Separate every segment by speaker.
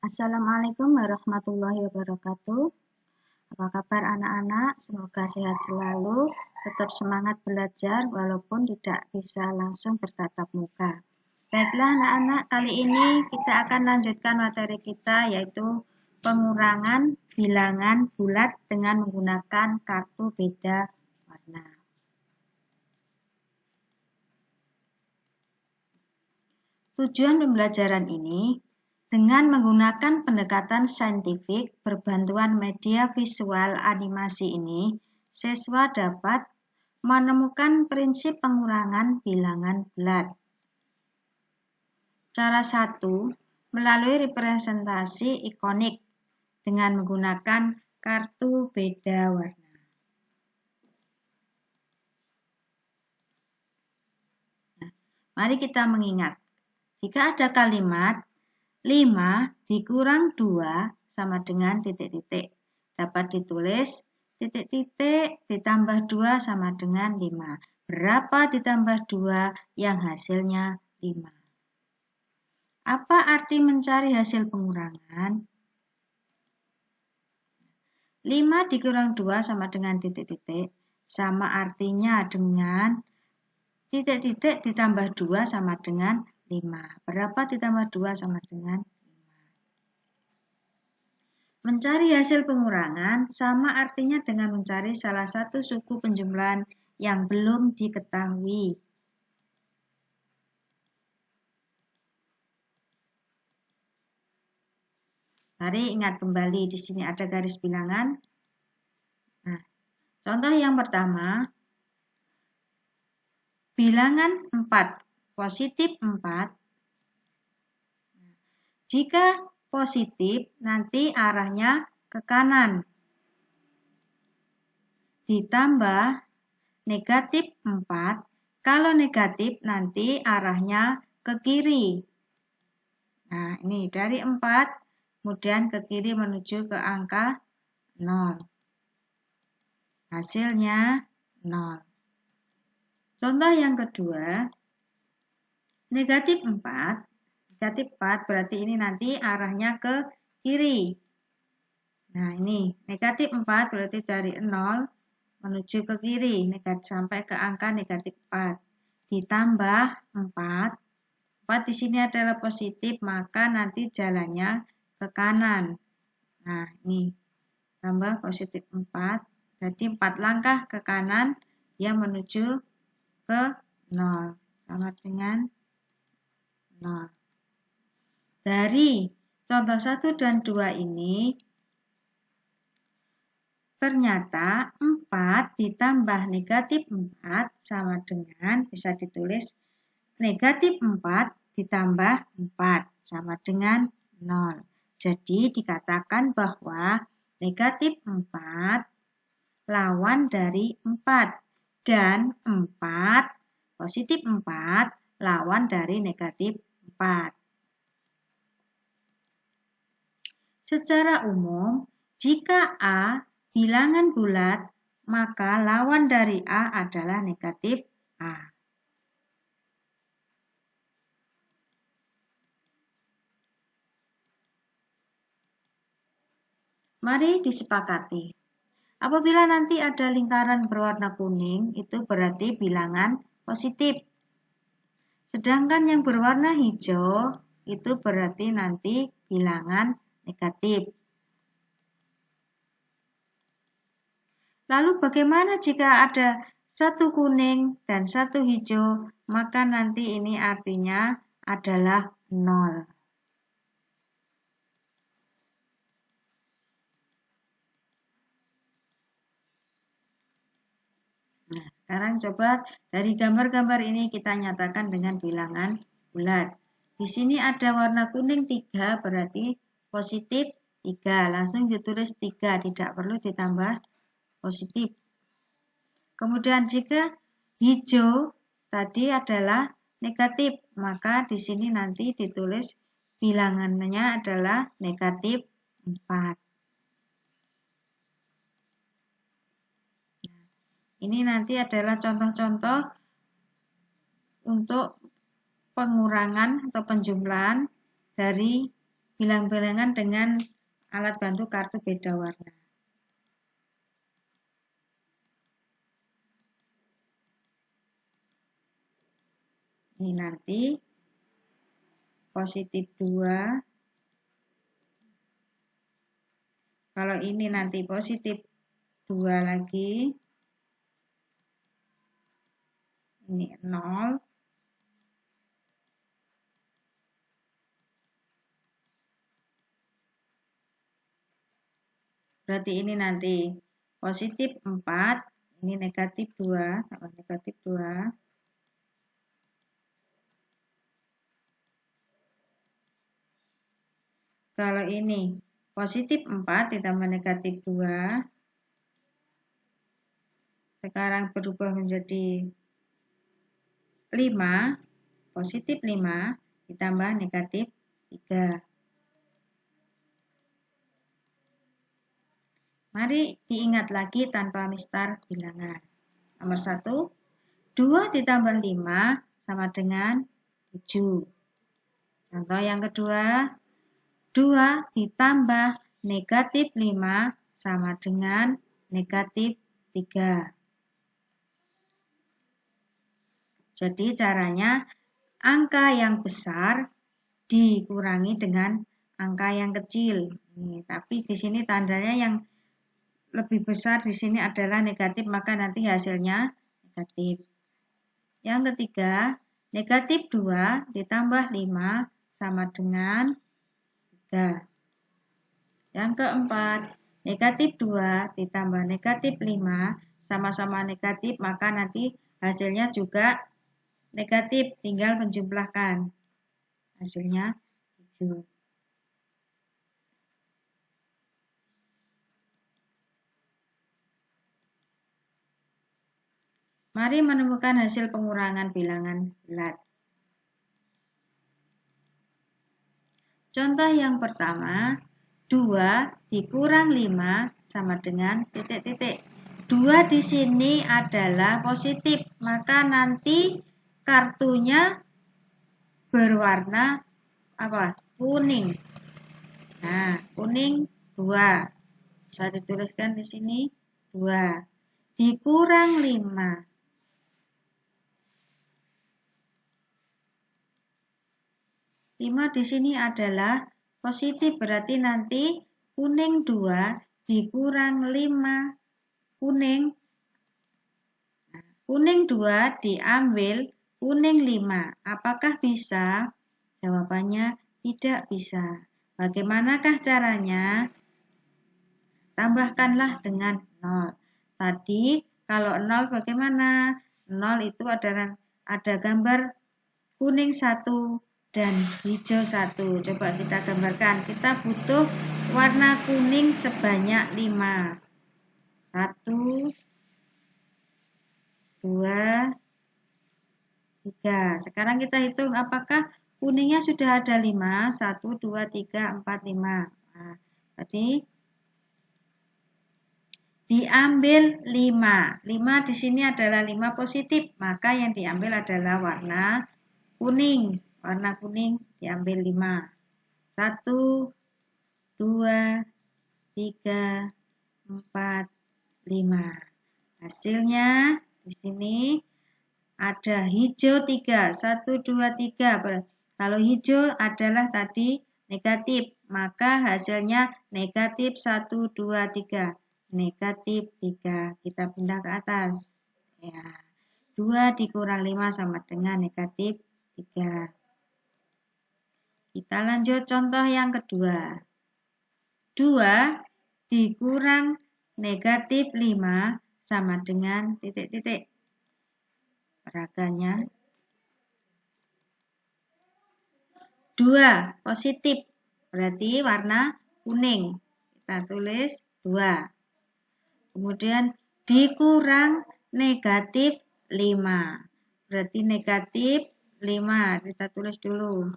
Speaker 1: Assalamualaikum warahmatullahi wabarakatuh. Apa kabar anak-anak? Semoga sehat selalu, tetap semangat belajar walaupun tidak bisa langsung bertatap muka. Baiklah anak-anak, kali ini kita akan lanjutkan materi kita yaitu pengurangan bilangan bulat dengan menggunakan kartu beda warna. Tujuan pembelajaran ini dengan menggunakan pendekatan saintifik berbantuan media visual animasi ini, siswa dapat menemukan prinsip pengurangan bilangan bulat. Cara satu, melalui representasi ikonik dengan menggunakan kartu beda warna. Nah, mari kita mengingat, jika ada kalimat 5 dikurang 2 sama dengan titik-titik. Dapat ditulis titik-titik ditambah 2 sama dengan 5. Berapa ditambah 2 yang hasilnya 5? Apa arti mencari hasil pengurangan? 5 dikurang 2 sama dengan titik-titik. Sama artinya dengan titik-titik ditambah 2 sama dengan 5. Berapa ditambah 2 sama dengan 5? Mencari hasil pengurangan sama artinya dengan mencari salah satu suku penjumlahan yang belum diketahui. Mari ingat kembali, di sini ada garis bilangan. Nah, contoh yang pertama, bilangan 4, positif 4. Jika positif, nanti arahnya ke kanan. Ditambah negatif 4, kalau negatif nanti arahnya ke kiri. Nah, ini dari 4, kemudian ke kiri menuju ke angka 0. Hasilnya 0. Contoh yang kedua, negatif 4. Negatif 4 berarti ini nanti arahnya ke kiri. Nah, ini negatif 4 berarti dari 0 menuju ke kiri, sampai ke angka negatif 4. Ditambah 4. 4 di sini adalah positif, maka nanti jalannya ke kanan. Nah, ini tambah positif 4. Jadi 4 langkah ke kanan, dia menuju ke 0. Sama dengan 0. Dari contoh 1 dan 2 ini, ternyata 4 ditambah negatif 4 sama dengan, bisa ditulis, negatif 4 ditambah 4 sama dengan 0. Jadi dikatakan bahwa negatif 4 lawan dari 4 dan 4, positif 4 lawan dari negatif 4. Secara umum, jika A bilangan bulat, maka lawan dari A adalah negatif A. Mari disepakati. Apabila nanti ada lingkaran berwarna kuning, itu berarti bilangan positif. Sedangkan yang berwarna hijau, itu berarti nanti bilangan negatif. Lalu bagaimana jika ada satu kuning dan satu hijau, maka nanti ini artinya adalah 0. Nah, sekarang coba dari gambar-gambar ini kita nyatakan dengan bilangan bulat. Di sini ada warna kuning 3, berarti positif 3. Langsung ditulis 3, tidak perlu ditambah positif. Kemudian jika hijau tadi adalah negatif, maka di sini nanti ditulis bilangannya adalah negatif 4. Ini nanti adalah contoh-contoh untuk pengurangan atau penjumlahan dari bilang-bilangan dengan alat bantu kartu beda warna. Ini nanti positif 2. Kalau ini nanti positif 2 lagi. Ini 0. Berarti ini nanti positif 4. Ini negatif 2. Kalau negatif 2. Kalau ini positif 4 ditambah negatif 2. Sekarang berubah menjadi 5. Positif 5 ditambah negatif 3. Mari diingat lagi tanpa mistar bilangan. Nomor 1, 2 ditambah 5 sama dengan 7. Contoh yang kedua, 2 ditambah negatif 5 sama dengan negatif 3. Jadi caranya angka yang besar dikurangi dengan angka yang kecil. Tapi di sini tandanya yang lebih besar di sini adalah negatif, maka nanti hasilnya negatif. Yang ketiga, negatif 2 ditambah 5 sama dengan 3. Yang keempat, negatif 2 ditambah negatif 5 sama-sama negatif, maka nanti hasilnya juga negatif, tinggal menjumlahkan. Hasilnya 7. Mari menemukan hasil pengurangan bilangan bulat. Contoh yang pertama, 2 dikurang 5 sama dengan titik-titik. 2 di sini adalah positif, maka nanti kartunya berwarna apa? Kuning. Nah, kuning 2. Bisa dituliskan di sini 2. Dikurang 5. 5 di sini adalah positif, berarti nanti kuning 2 dikurang 5 kuning. Nah, kuning 2 diambil kuning 5. Apakah bisa? Jawabannya tidak bisa. Bagaimanakah caranya? Tambahkanlah dengan 0. Tadi kalau 0 bagaimana? 0 itu adalah ada gambar kuning 1 dan hijau 1. Coba kita gambarkan. Kita butuh warna kuning sebanyak 5. 1, 2, 3. Sekarang kita hitung apakah kuningnya sudah ada 5. 1, 2, 3, 4, 5. Nah, berarti diambil 5. 5 di sini adalah 5 positif, maka yang diambil adalah warna kuning. Warna kuning diambil 5. 1, 2, 3, 4, 5. Hasilnya di sini ada hijau 3. 1, 2, 3. Kalau hijau adalah tadi negatif, maka hasilnya negatif 1, 2, 3. Negatif 3. Kita pindah ke atas. Ya. 2 dikurang 5 sama dengan negatif 3. Kita lanjut contoh yang kedua. 2 dikurang negatif 5 sama dengan titik-titik. Peraganya 2 positif, berarti warna kuning. Kita tulis 2. Kemudian dikurang negatif 5. Berarti negatif 5. Kita tulis dulu.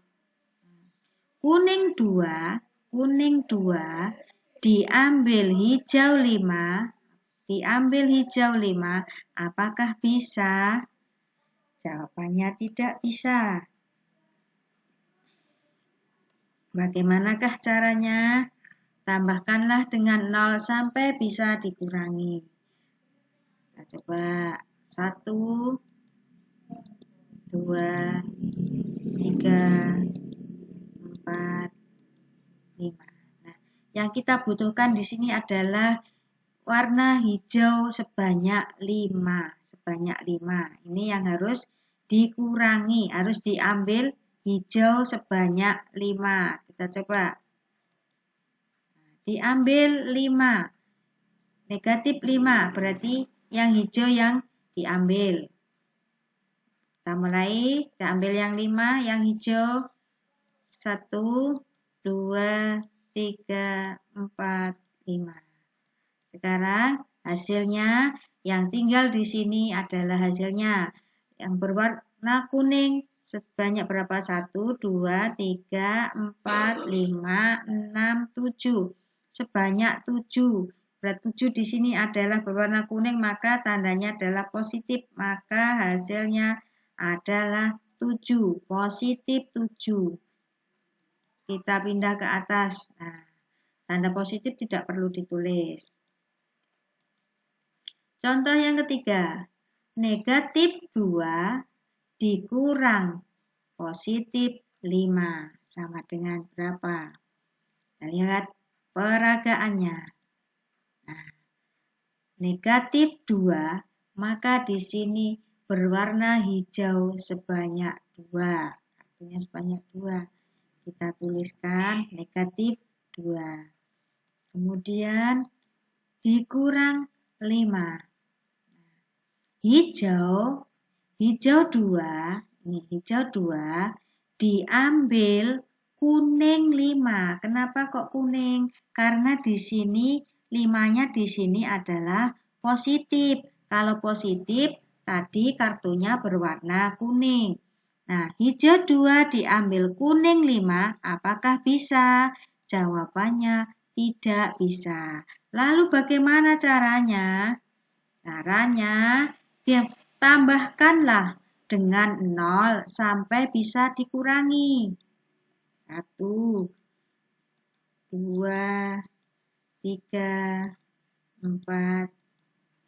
Speaker 1: Kuning 2 diambil hijau 5. Diambil hijau 5. Apakah bisa? Jawabannya tidak bisa. Bagaimanakah caranya? Tambahkanlah dengan 0 sampai bisa dikurangi. Kita coba 1, 2, 3, 4, 5. Nah, yang kita butuhkan di sini adalah warna hijau sebanyak 5. Sebanyak 5. Ini yang harus dikurangi, harus diambil hijau sebanyak 5. Kita coba. Diambil 5. Negatif 5, berarti yang hijau yang diambil. Kita mulai, kita ambil yang 5, yang hijau. 1, 2, 3, 4, 5. Sekarang hasilnya yang tinggal di sini adalah hasilnya yang berwarna kuning sebanyak berapa? 1, 2, 3, 4, 5, 6, 7. Sebanyak 7. Berarti 7 di sini adalah berwarna kuning, maka tandanya adalah positif. Maka hasilnya adalah 7. Positif 7. Kita pindah ke atas. Nah, tanda positif tidak perlu ditulis. Contoh yang ketiga, negatif 2 dikurang positif 5 sama dengan berapa? Kita lihat peragaannya. Nah, negatif 2, maka di sini berwarna hijau sebanyak 2. Artinya sebanyak 2. Kita tuliskan negatif 2. Kemudian dikurang 5. Hijau 2, ini hijau 2 diambil kuning 5. Kenapa kok kuning? Karena di sini 5-nya di sini adalah positif. Kalau positif tadi kartunya berwarna kuning. Nah, hijau 2 diambil kuning 5, apakah bisa? Jawabannya tidak bisa. Lalu bagaimana caranya? Caranya, tambahkanlah dengan 0 sampai bisa dikurangi. 1, 2, 3, 4,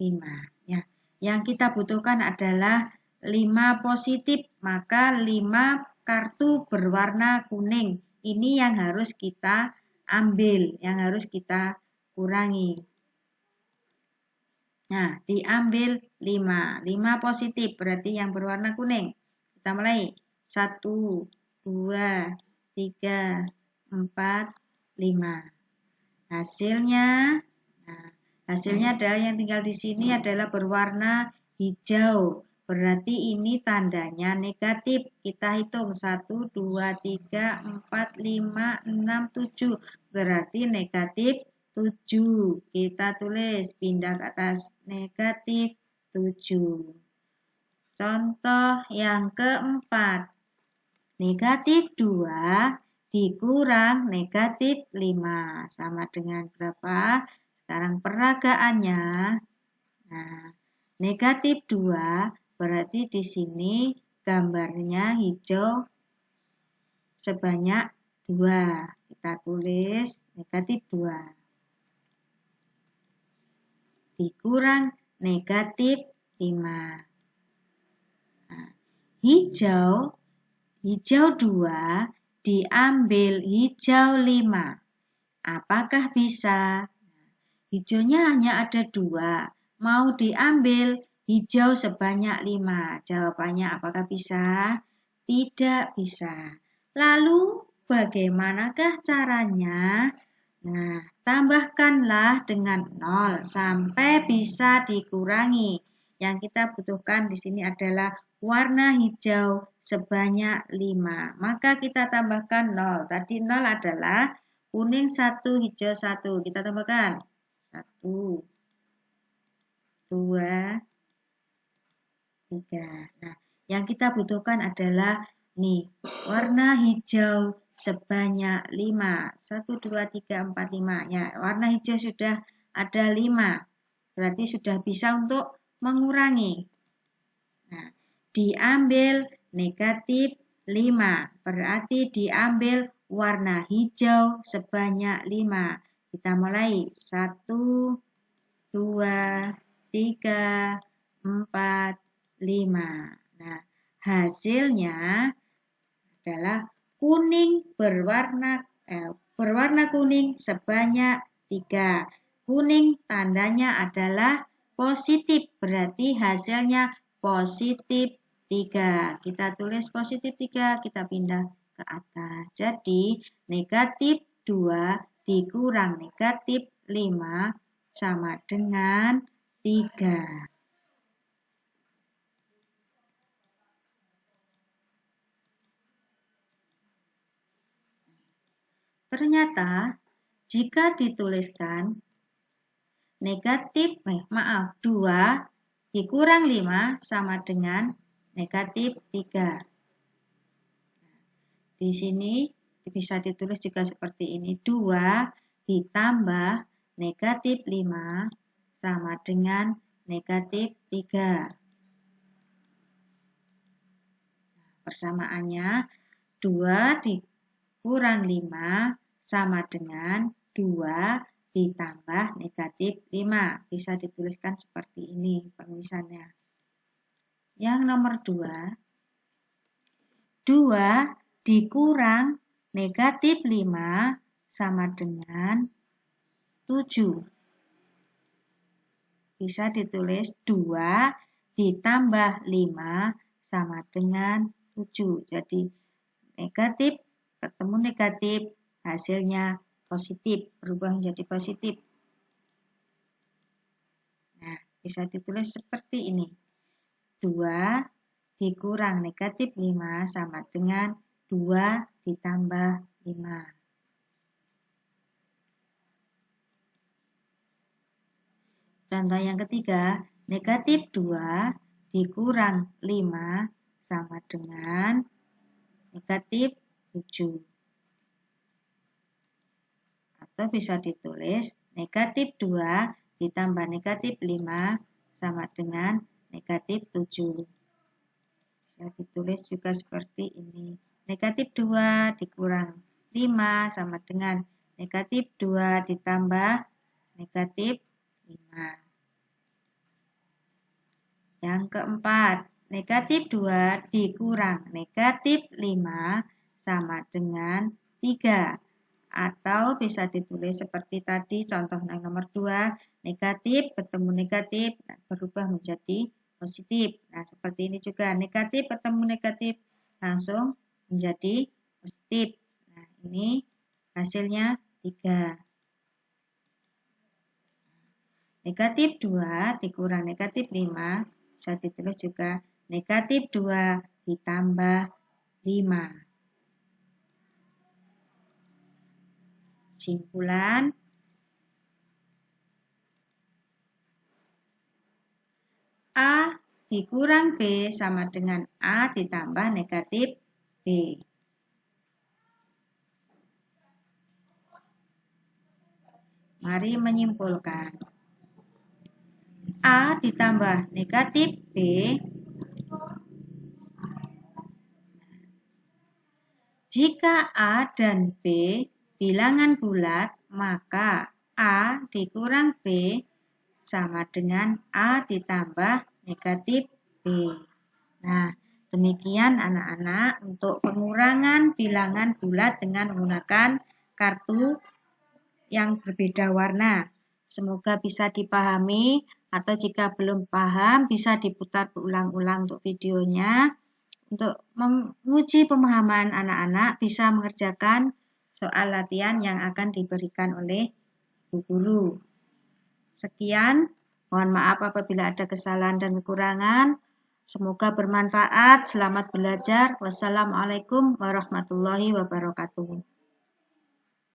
Speaker 1: 5. Ya, yang kita butuhkan adalah 5 positif, maka 5 kartu berwarna kuning. Ini yang harus kita ambil, yang harus kita kurangi. Nah, diambil 5. 5 positif, berarti yang berwarna kuning. Kita mulai. 1, 2, 3, 4, 5. Hasilnya, nah, hasilnya adalah yang tinggal di sini adalah berwarna hijau. Berarti ini tandanya negatif. Kita hitung 1, 2, 3, 4, 5, 6, 7. Berarti negatif 7. Kita tulis pindah ke atas negatif 7. Contoh yang keempat. Negatif 2 dikurang negatif 5. Sama dengan berapa? Sekarang peragaannya. Nah, negatif 2 berarti di sini gambarnya hijau sebanyak 2. Kita tulis negatif 2. Dikurang negatif 5. Nah, hijau 2 diambil hijau 5. Apakah bisa? Hijaunya hanya ada 2. Mau diambil hijau sebanyak 5. Jawabannya apakah bisa? Tidak bisa. Lalu bagaimanakah caranya? Nah, tambahkanlah dengan 0 sampai bisa dikurangi. Yang kita butuhkan di sini adalah warna hijau sebanyak 5. Maka kita tambahkan 0. Tadi 0 adalah kuning 1, hijau 1. Kita tambahkan 1, 2, 3. Nah, yang kita butuhkan adalah nih, warna hijau sebanyak 5. 1, 2, 3, 4, 5. Ya, warna hijau sudah ada 5. Berarti sudah bisa untuk mengurangi. Nah, diambil negatif 5. Berarti diambil warna hijau sebanyak 5. Kita mulai. 1, 2, 3, 4, 5. Nah, hasilnya adalah kuning berwarna kuning sebanyak 3. Kuning tandanya adalah positif, berarti hasilnya positif 3. Kita tulis positif 3, kita pindah ke atas. Jadi, negatif 2 dikurang negatif 5 sama dengan 3. Ternyata, jika dituliskan negatif, 2 dikurang 5 sama dengan negatif 3. Di sini bisa ditulis juga seperti ini. 2 ditambah negatif 5 sama dengan negatif 3. Persamaannya 2 dikurang 5 sama dengan 2 ditambah negatif 5. Bisa dituliskan seperti ini penulisannya. Yang nomor 2, 2 dikurang negatif 5 sama dengan 7. Bisa ditulis 2 ditambah 5 sama dengan 7. Jadi negatif ketemu negatif, hasilnya positif, berubah menjadi positif. Nah, bisa ditulis seperti ini. 2 dikurang negatif 5 sama dengan 2 ditambah 5. Contoh yang ketiga, negatif 2 dikurang 5 sama dengan negatif 7. Atau bisa ditulis negatif 2 ditambah negatif 5 sama dengan negatif 7. Bisa ditulis juga seperti ini. Negatif 2 dikurang 5 sama dengan negatif 2 ditambah negatif 5. Yang keempat, negatif 2 dikurang negatif 5 sama dengan 3. Atau bisa ditulis seperti tadi contoh yang nomor 2, negatif bertemu negatif berubah menjadi positif. Nah, seperti ini juga negatif bertemu negatif langsung menjadi positif. Nah, ini hasilnya 3. Negatif 2 dikurang negatif 5 bisa ditulis juga negatif 2 ditambah 5. Kesimpulan, A dikurang B sama dengan A ditambah negatif B. Mari menyimpulkan. A ditambah negatif B jika A dan B bilangan bulat, maka A dikurang B sama dengan A ditambah negatif B. Nah, demikian anak-anak untuk pengurangan bilangan bulat dengan menggunakan kartu yang berbeda warna. Semoga bisa dipahami, atau jika belum paham bisa diputar berulang-ulang untuk videonya. Untuk menguji pemahaman anak-anak bisa mengerjakan soal latihan yang akan diberikan oleh Bu Guru. Sekian, mohon maaf apabila ada kesalahan dan kekurangan. Semoga bermanfaat. Selamat belajar. Wassalamualaikum warahmatullahi wabarakatuh.